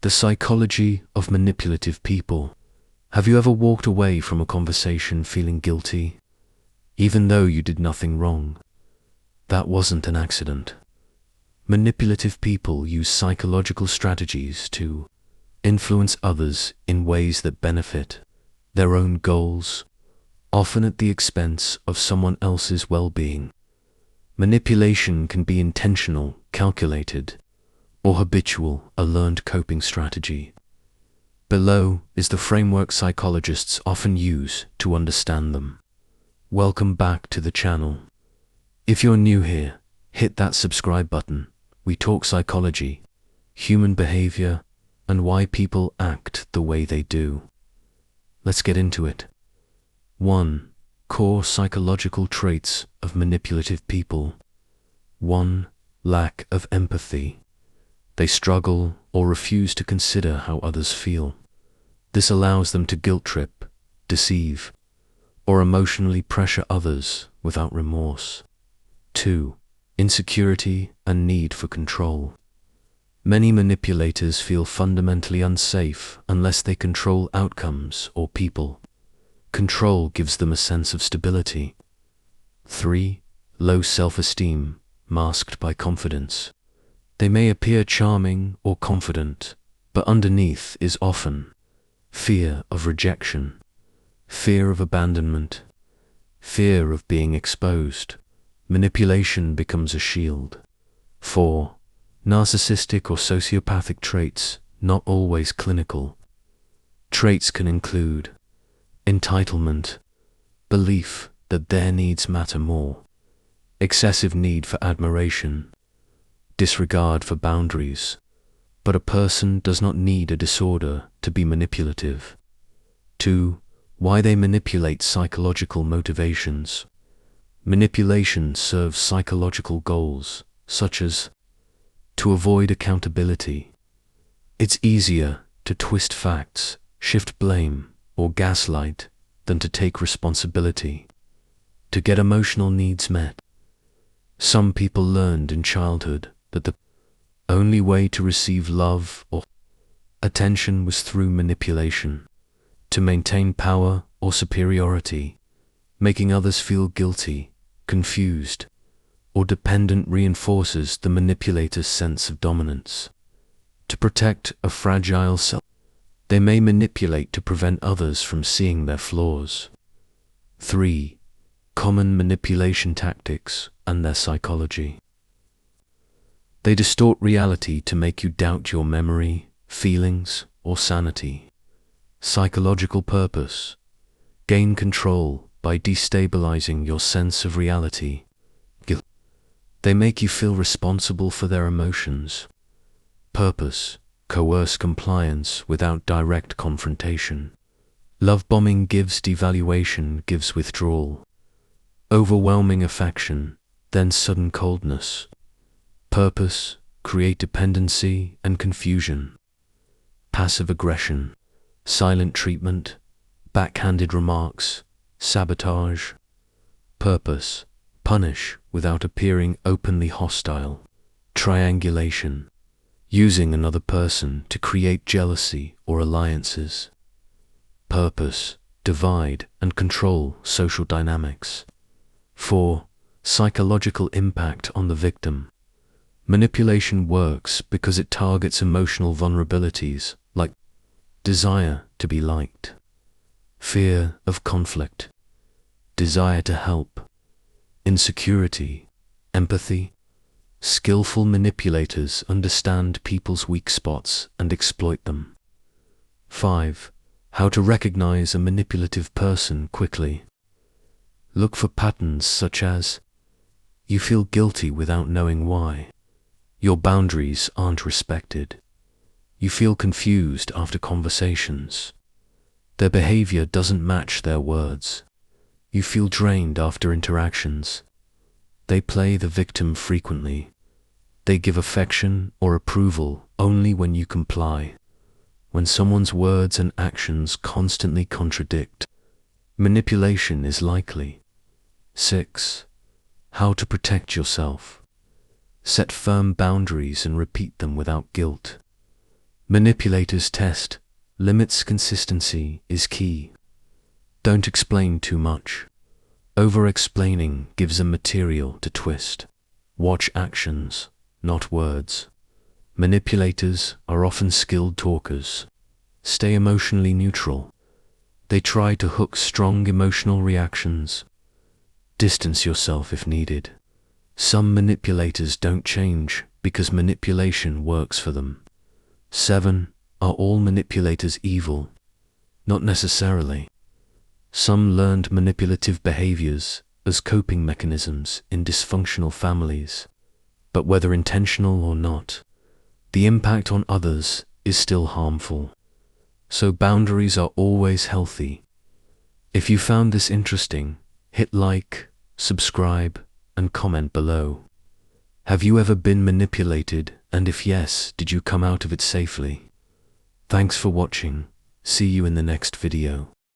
The psychology of manipulative people. Have you ever walked away from a conversation feeling guilty, even though you did nothing wrong? That wasn't an accident. Manipulative people use psychological strategies to influence others in ways that benefit their own goals, often at the expense of someone else's well-being. Manipulation can be intentional, calculated, or habitual, a learned coping strategy. Below is the framework psychologists often use to understand them. Welcome back to the channel. If you're new here, hit that subscribe button. We talk psychology, human behavior, and why people act the way they do. Let's get into it. 1. Core psychological traits of manipulative people. 1. Lack of empathy. They struggle or refuse to consider how others feel. This allows them to guilt trip, deceive, or emotionally pressure others without remorse. 2. Insecurity and need for control. Many manipulators feel fundamentally unsafe unless they control outcomes or people. Control gives them a sense of stability. 3. Low self-esteem, masked by confidence. They may appear charming or confident, but underneath is often fear of rejection, fear of abandonment, fear of being exposed. Manipulation becomes a shield. 4. Narcissistic or sociopathic traits, not always clinical. Traits can include entitlement, belief that their needs matter more, excessive need for admiration, disregard for boundaries. But a person does not need a disorder to be manipulative. 2. Why they manipulate. Psychological motivations. Manipulation serves psychological goals, such as to avoid accountability. It's easier to twist facts, shift blame, or gaslight than to take responsibility. To get emotional needs met. Some people learned in childhood that the only way to receive love or attention was through manipulation, to maintain power or superiority. Making others feel guilty, confused, or dependent reinforces the manipulator's sense of dominance. To protect a fragile self, they may manipulate to prevent others from seeing their flaws. 3. Common manipulation tactics and their psychology. They distort reality to make you doubt your memory, feelings, or sanity. Psychological purpose. Gain control by destabilizing your sense of reality. Guilt. They make you feel responsible for their emotions. Purpose. Coerce compliance without direct confrontation. Love bombing gives devaluation, gives withdrawal. Overwhelming affection, then sudden coldness. Purpose. Create dependency and confusion. Passive aggression. Silent treatment. Backhanded remarks. Sabotage. Purpose. Punish without appearing openly hostile. Triangulation. Using another person to create jealousy or alliances. Purpose. Divide and control social dynamics. 4. Psychological impact on the victim. Manipulation works because it targets emotional vulnerabilities like desire to be liked, fear of conflict, desire to help, insecurity, empathy. Skillful manipulators understand people's weak spots and exploit them. 5. How to recognize a manipulative person quickly. Look for patterns such as you feel guilty without knowing why. Your boundaries aren't respected. You feel confused after conversations. Their behavior doesn't match their words. You feel drained after interactions. They play the victim frequently. They give affection or approval only when you comply. When someone's words and actions constantly contradict, manipulation is likely. 6. How to protect yourself. Set firm boundaries and repeat them without guilt. Manipulators test. Limits. Consistency is key. Don't explain too much. Over-explaining gives them material to twist. Watch actions, not words. Manipulators are often skilled talkers. Stay emotionally neutral. They try to hook strong emotional reactions. Distance yourself if needed. Some manipulators don't change because manipulation works for them. 7. Are all manipulators evil? Not necessarily. Some learned manipulative behaviors as coping mechanisms in dysfunctional families. But whether intentional or not, the impact on others is still harmful. So boundaries are always healthy. If you found this interesting, hit like, subscribe, and comment below. Have you ever been manipulated, and if yes, did you come out of it safely? Thanks for watching. See you in the next video.